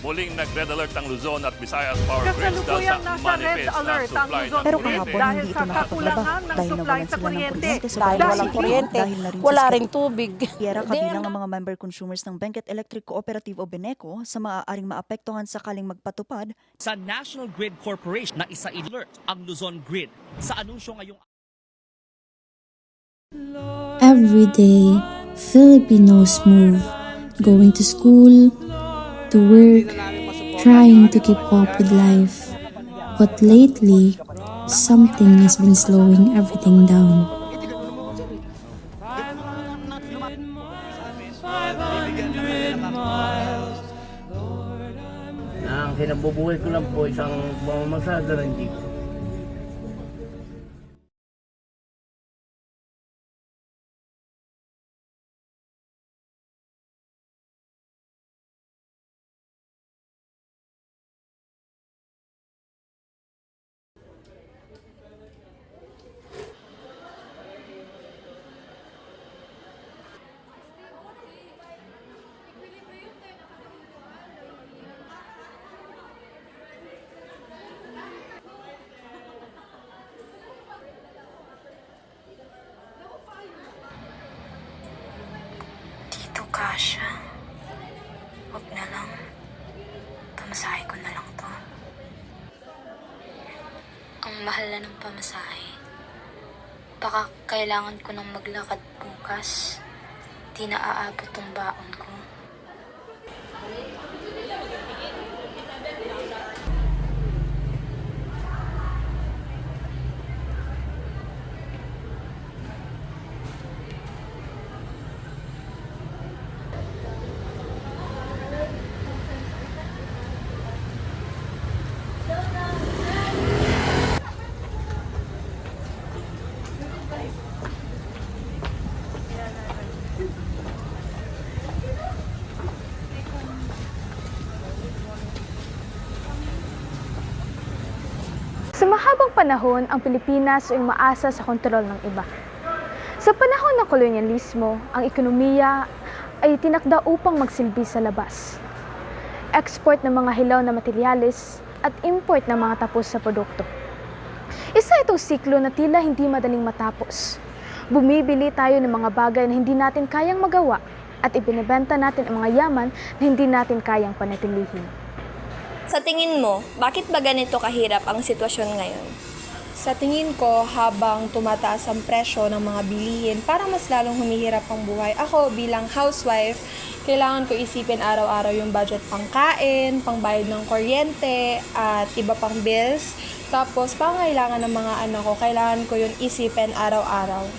Muling nag-red alert ang Luzon at Visayas Power Grids dahil Kasalukuyang sa nasa red manifest na alert ang supply Luzon ng Pero Grid kahapon dahil hindi sa ito nakapaglaba kakulangan ng dahil supply nawalan sa sila ng kuryente. kuryente sa Dahil Davao walang City kuryente, dahil na rin sa wala schedule. ring tubig. Yara kabilang ang mga member consumers ng Benguet Electric Cooperative o Beneco sa maaaring maapektuhan sakaling magpatupad sa National Grid Corporation na isa-alert ang Luzon Grid sa anunsyo ngayong Every day, Filipinos move, going to school, to work, trying to keep up with life. But lately, something has been slowing everything down. Ang kinabubuhay ko lang po isang pamamasada ng jeep. Dito kasha. Huwag na lang. Pamasahe ko na lang to. Ang mahal na ng pamasahe. Baka kailangan ko nang maglakad bukas. Di na aabot ang baon ko. Sa mahabang panahon, ang Pilipinas ay umaasa sa kontrol ng iba. Sa panahon ng kolonyalismo, ang ekonomiya ay tinakda upang magsilbi sa labas. Export ng mga hilaw na materyales at import ng mga tapos sa produkto. Isa itong siklo na tila hindi madaling matapos. Bumibili tayo ng mga bagay na hindi natin kayang magawa at ibinebenta natin ang mga yaman na hindi natin kayang panatilihin. Sa tingin mo, bakit ba ganito kahirap ang sitwasyon ngayon? Sa tingin ko, habang tumataas ang presyo ng mga bilihin, parang mas lalong humihirap ang buhay. Ako bilang housewife, kailangan ko isipin araw-araw yung budget pangkain, pangbayad ng kuryente, at iba pang bills. Tapos, pangailangan ng mga anak ko, kailangan ko yun isipin araw-araw.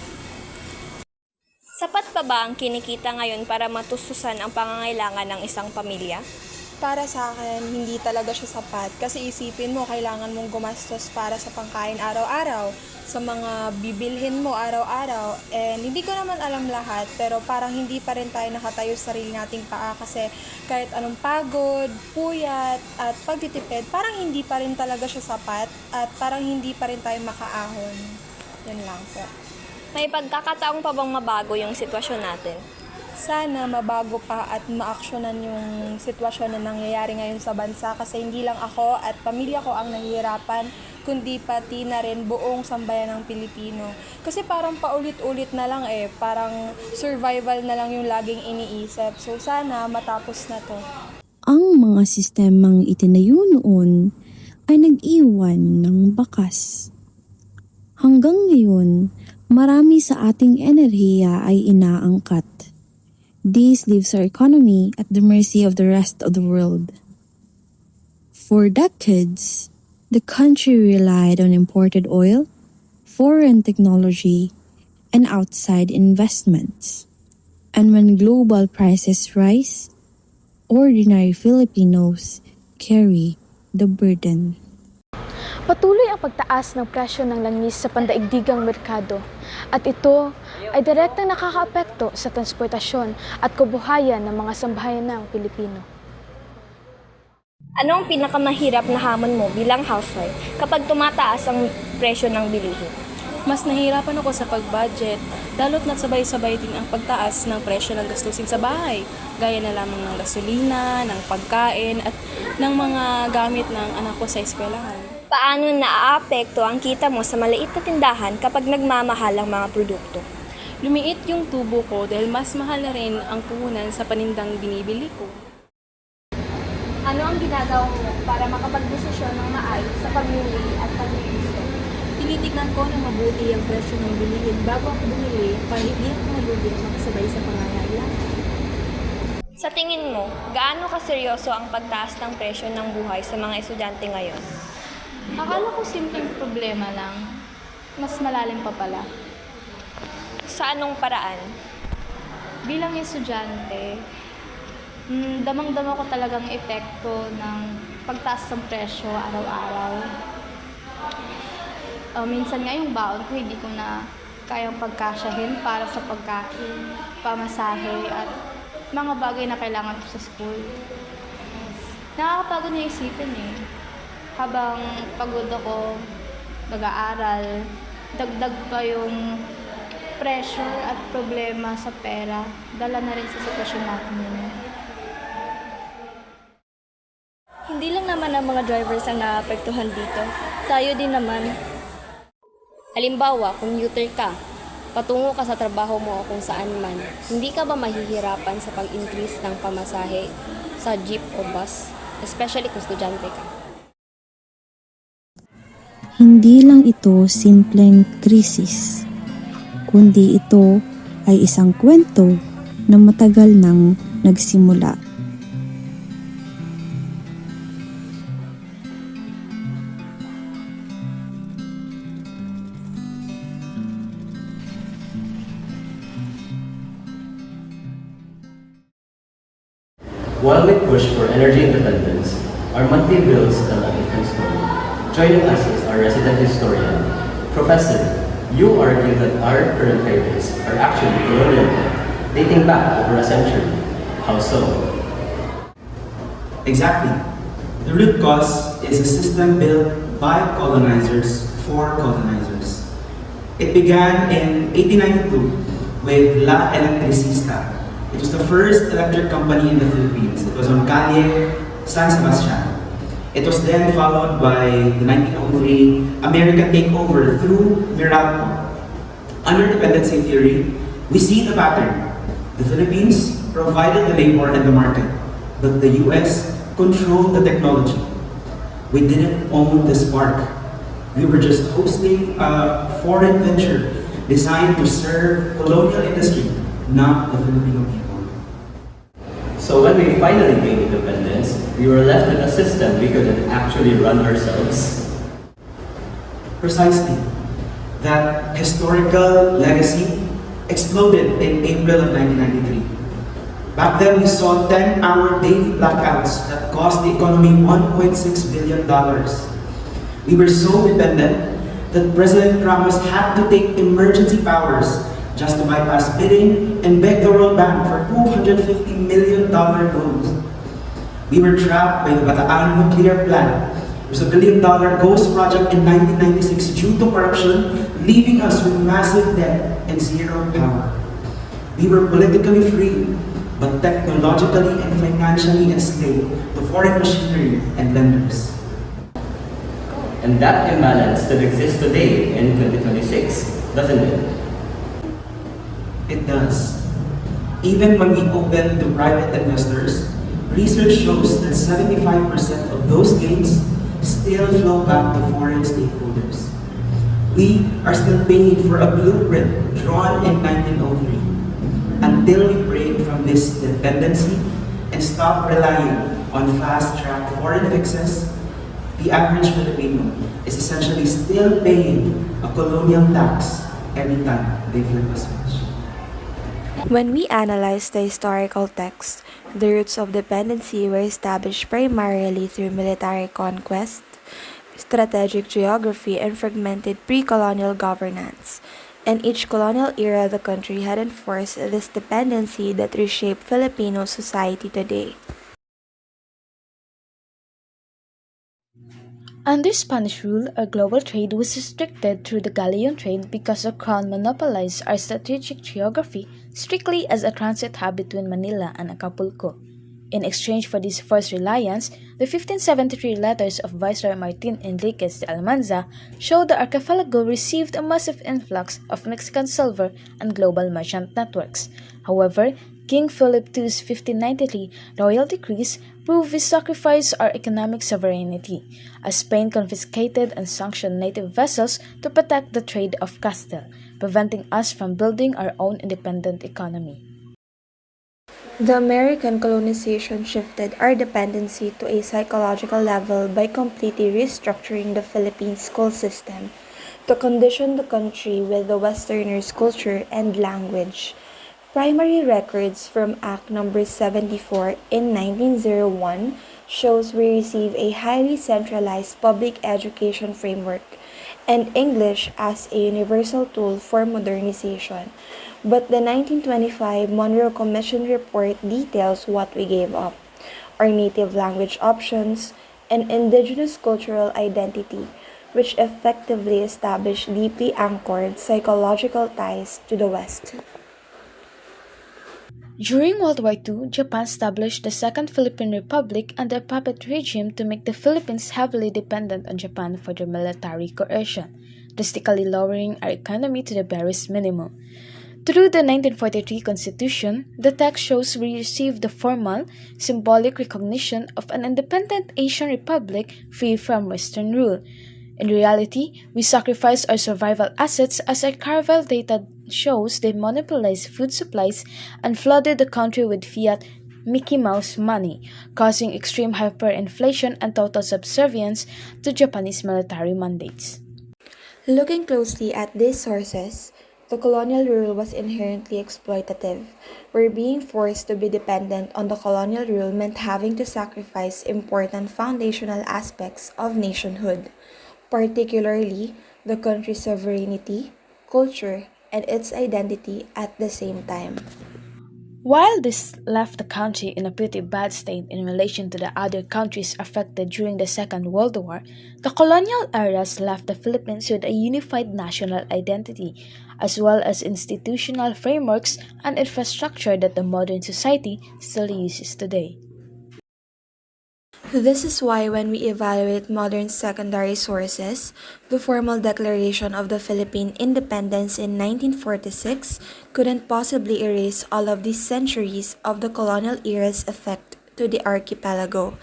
Sapat pa ba ang kinikita ngayon para matustusan ang pangangailangan ng isang pamilya? Para sa akin, hindi talaga siya sapat. Kasi isipin mo, kailangan mong gumastos para sa pangkain araw-araw, sa mga bibilhin mo araw-araw. And hindi ko naman alam lahat, pero parang hindi pa rin tayo nakatayo sa sarili nating paa. Kasi kahit anong pagod, puyat, at pagtitipid, parang hindi pa rin talaga siya sapat. At parang hindi pa rin tayo makaahon. Yan lang po. May pagkakataong pa bang mabago yung sitwasyon natin? Sana mabago pa at maaksyonan yung sitwasyon na nangyayari ngayon sa bansa kasi hindi lang ako at pamilya ko ang nahihirapan kundi pati na rin buong sambayan ng Pilipino. Kasi parang paulit-ulit na lang parang survival na lang yung laging iniisip. So sana matapos na to. Ang mga sistemang itinayo noon ay nag-iwan ng bakas. Hanggang ngayon, marami sa ating enerhiya ay inaangkat. This leaves our economy at the mercy of the rest of the world. For decades, the country relied on imported oil, foreign technology, and outside investments. And when global prices rise, ordinary Filipinos carry the burden. Patuloy ang pagtaas ng presyo ng langis sa pandaigdigang merkado at ito ay direktang nakakaapekto sa transportasyon at kabuhayan ng mga sambahayanang Pilipino. Ano ang pinakamahirap na hamon mo bilang housewife kapag tumataas ang presyo ng bilihin? Mas nahihirapan ako sa pag-budget, lalo't na't sabay-sabay din ang pagtaas ng presyo ng gastusin sa bahay, gaya na lamang ng gasolina, ng pagkain, at ng mga gamit ng anak ko sa eskwelahan. Paano naaapekto ang kita mo sa maliit na tindahan kapag nagmamahal ang mga produkto? Lumiit yung tubo ko dahil mas mahal na rin ang puhunan sa panindang binibili ko. Ano ang ginagawa mo para makapagdesisyon ng maayos sa pamili at paglilisto? Tinitignan ko na mabuti ang presyo ng bilihin bago ako bumili para hindi ako malugi at makasabay sa pangangailangan. Sa tingin mo, gaano kaseryoso ang pagtaas ng presyo ng buhay sa mga estudyante ngayon? Akala ko simpleng problema lang. Mas malalim pa pala. Sa anong paraan? Bilang estudyante, damang-dama ko talagang epekto ng pagtaas ng presyo araw-araw. Minsan nga yung baon ko hindi ko na kayang pagkasyahin para sa pagkain, pamasahe at mga bagay na kailangan ko sa school. Nakakapagod na isipin eh. Habang pagod ako, nag-aaral, dagdag pa yung pressure at problema sa pera, dala na rin sa sitwasyon natin yun. Hindi lang naman ang mga drivers ang naapektuhan dito. Tayo din naman. Halimbawa, commuter ka. Patungo ka sa trabaho mo o kung saan man. Hindi ka ba mahihirapan sa pag-increase ng pamasahe sa jeep o bus? Especially kung estudyante ka. Hindi lang ito simpleng krisis, kundi ito ay isang kwento na matagal nang nagsimula. While we push for energy independence, our monthly bills tell a different story. Joining us is our resident historian. Professor, you argue that our current high rates are actually colonial, dating back over a century. How so? Exactly. The root cause is a system built by colonizers for colonizers. It began in 1892 with La Electricista. It was the first electric company in the Philippines. It was on Calle San Sebastian. It was then followed by the 1903 American takeover through Meralco. Under dependency theory, we see the pattern. The Philippines provided the labor and the market, but the US controlled the technology. We didn't own the spark. We were just hosting a foreign venture designed to serve colonial industry, not the Filipino people. So when we finally gained independence, we were left with a system we couldn't actually run ourselves. Precisely. That historical legacy exploded in April of 1993. Back then, we saw 10-hour daily blackouts that cost the economy $1.6 billion. We were so dependent that President Ramos had to take emergency powers just to bypass bidding and beg the World Bank for $250 million loans. We were trapped by the Bataan nuclear plant. It was $1 billion ghost project in 1996 due to corruption, leaving us with massive debt and zero power. We were politically free, but technologically and financially enslaved to foreign machinery and lenders. And that imbalance still exists today in 2026, doesn't it? It does. Even when we open to private investors, research shows that 75% of those gains still flow back to foreign stakeholders. We are still paying for a blueprint drawn in 1903 until we break from this dependency and stop relying on fast-track foreign fixes. The average Filipino is essentially still paying a colonial tax every time they flip a switch. When we analyze the historical text, the roots of dependency were established primarily through military conquest, strategic geography, and fragmented pre-colonial governance. In each colonial era, the country had enforced this dependency that reshaped Filipino society today. Under Spanish rule, our global trade was restricted through the galleon trade because the crown monopolized our strategic geography strictly as a transit hub between Manila and Acapulco. In exchange for this forced reliance, the 1573 letters of Viceroy Martin Enriquez de Almanza show the archipelago received a massive influx of Mexican silver and global merchant networks. However, King Philip II's 1593 royal decrees prove we sacrificed our economic sovereignty, as Spain confiscated and sanctioned native vessels to protect the trade of Castile, preventing us from building our own independent economy. The American colonization shifted our dependency to a psychological level by completely restructuring the Philippine school system to condition the country with the Westerners' culture and language. Primary records from Act No. 74 in 1901 shows we receive a highly centralized public education framework and English as a universal tool for modernization. But the 1925 Monroe Commission report details what we gave up: our native language options and indigenous cultural identity, which effectively established deeply anchored psychological ties to the West. During World War II, Japan established the Second Philippine Republic under a puppet regime to make the Philippines heavily dependent on Japan for their military coercion, drastically lowering our economy to the barest minimum. Through the 1943 Constitution, the text shows we received the formal, symbolic recognition of an independent Asian republic free from Western rule. In reality, we sacrificed our survival assets as archival data shows they monopolized food supplies and flooded the country with fiat Mickey Mouse money, causing extreme hyperinflation and total subservience to Japanese military mandates. Looking closely at these sources, the colonial rule was inherently exploitative, where being forced to be dependent on the colonial rule meant having to sacrifice important foundational aspects of nationhood, particularly the country's sovereignty, culture, and its identity at the same time. While this left the country in a pretty bad state in relation to the other countries affected during the Second World War, the colonial eras left the Philippines with a unified national identity, as well as institutional frameworks and infrastructure that the modern society still uses today. This is why when we evaluate modern secondary sources, the formal declaration of the Philippine independence in 1946 couldn't possibly erase all of these centuries of the colonial era's effect to the archipelago,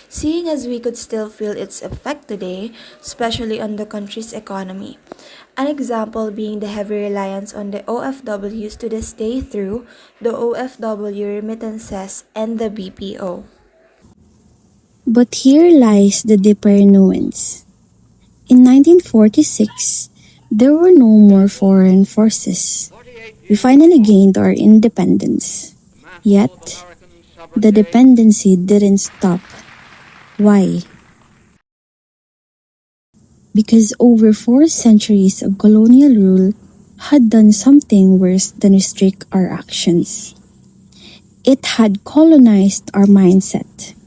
seeing as we could still feel its effect today, especially on the country's economy. An example being the heavy reliance on the OFWs to this day through the OFW remittances and the BPO. But here lies the deeper nuance. In 1946, there were no more foreign forces. We finally gained our independence. Yet, the dependency didn't stop. Why? Because over 4 centuries of colonial rule had done something worse than restrict our actions. It had colonized our mindset.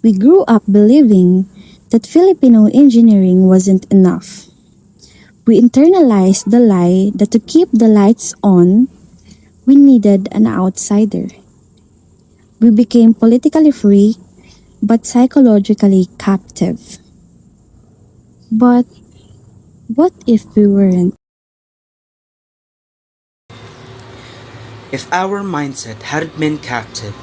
We grew up believing that Filipino engineering wasn't enough. We internalized the lie that to keep the lights on, we needed an outsider. We became politically free, but psychologically captive. But what if we weren't? If our mindset hadn't been captive,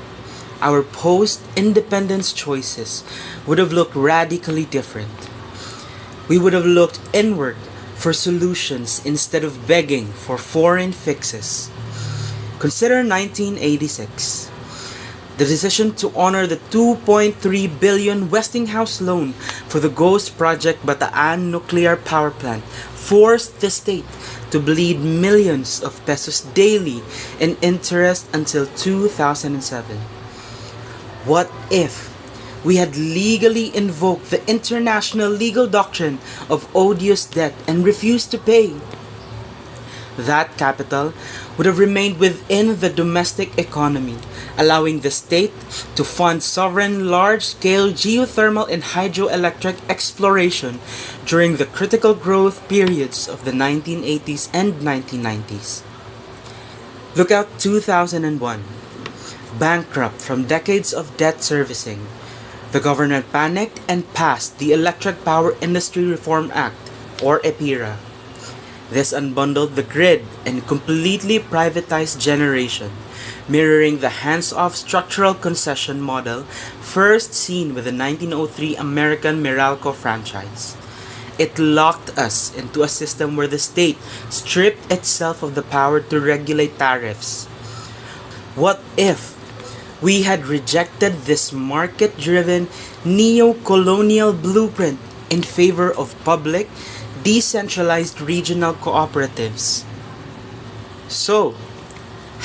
our post-independence choices would have looked radically different. We would have looked inward for solutions instead of begging for foreign fixes. Consider 1986. The decision to honor the 2.3 billion Westinghouse loan for the Ghost Project Bataan nuclear power plant forced the state to bleed millions of pesos daily in interest until 2007. What if we had legally invoked the international legal doctrine of odious debt and refused to pay? That capital would have remained within the domestic economy, allowing the state to fund sovereign large-scale geothermal and hydroelectric exploration during the critical growth periods of the 1980s and 1990s. Look out 2001. Bankrupt from decades of debt servicing, the government panicked and passed the Electric Power Industry Reform Act, or EPIRA. This unbundled the grid and completely privatized generation, mirroring the hands-off structural concession model first seen with the 1903 American Meralco franchise. It locked us into a system where the state stripped itself of the power to regulate tariffs. What if we had rejected this market-driven neo-colonial blueprint in favor of public, decentralized regional cooperatives? So,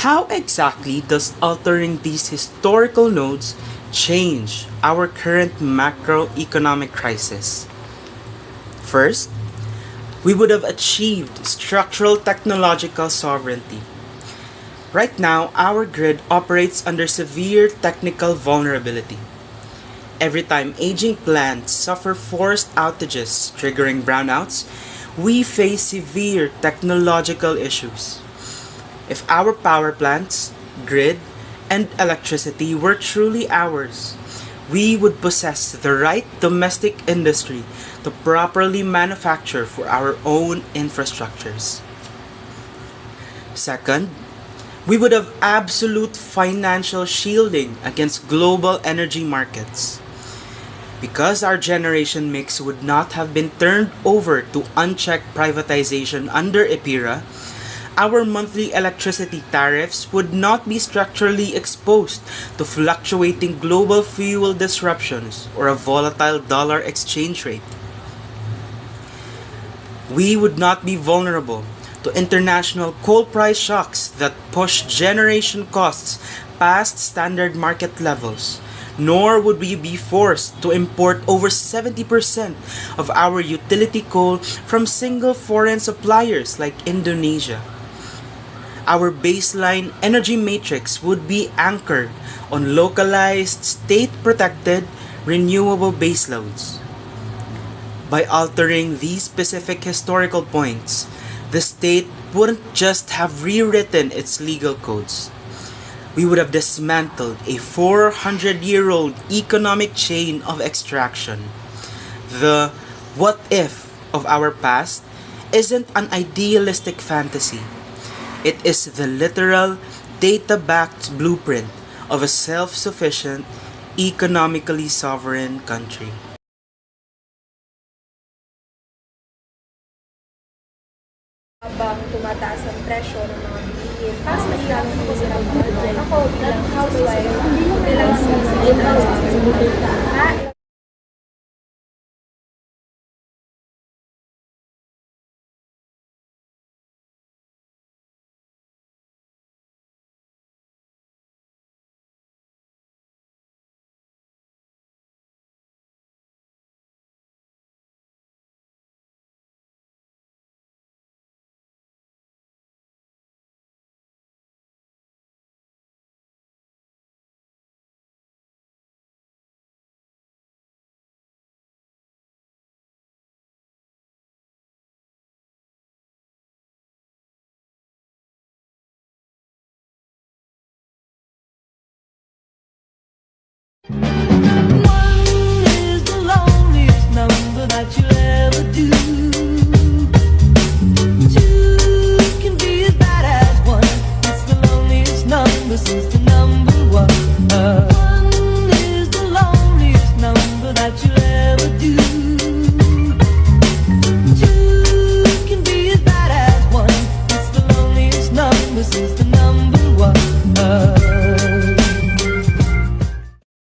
how exactly does altering these historical nodes change our current macroeconomic crisis? First, we would have achieved structural technological sovereignty. Right now, our grid operates under severe technical vulnerability. Every time aging plants suffer forced outages triggering brownouts, we face severe technological issues. If our power plants, grid, and electricity were truly ours, we would possess the right domestic industry to properly manufacture for our own infrastructures. Second, we would have absolute financial shielding against global energy markets. Because our generation mix would not have been turned over to unchecked privatization under EPIRA, our monthly electricity tariffs would not be structurally exposed to fluctuating global fuel disruptions or a volatile dollar exchange rate. We would not be vulnerable to international coal price shocks that push generation costs past standard market levels, nor would we be forced to import over 70% of our utility coal from single foreign suppliers like Indonesia. Our baseline energy matrix would be anchored on localized, state-protected, renewable baseloads. By altering these specific historical points, the state wouldn't just have rewritten its legal codes. We would have dismantled a 400-year-old economic chain of extraction. The what if of our past isn't an idealistic fantasy. It is the literal, data-backed blueprint of a self-sufficient, economically sovereign country. Habang tumataas ang presyo ng mga bilihin, mas mahirap ako sa budget. Ako bilang housewife, bilang sinisita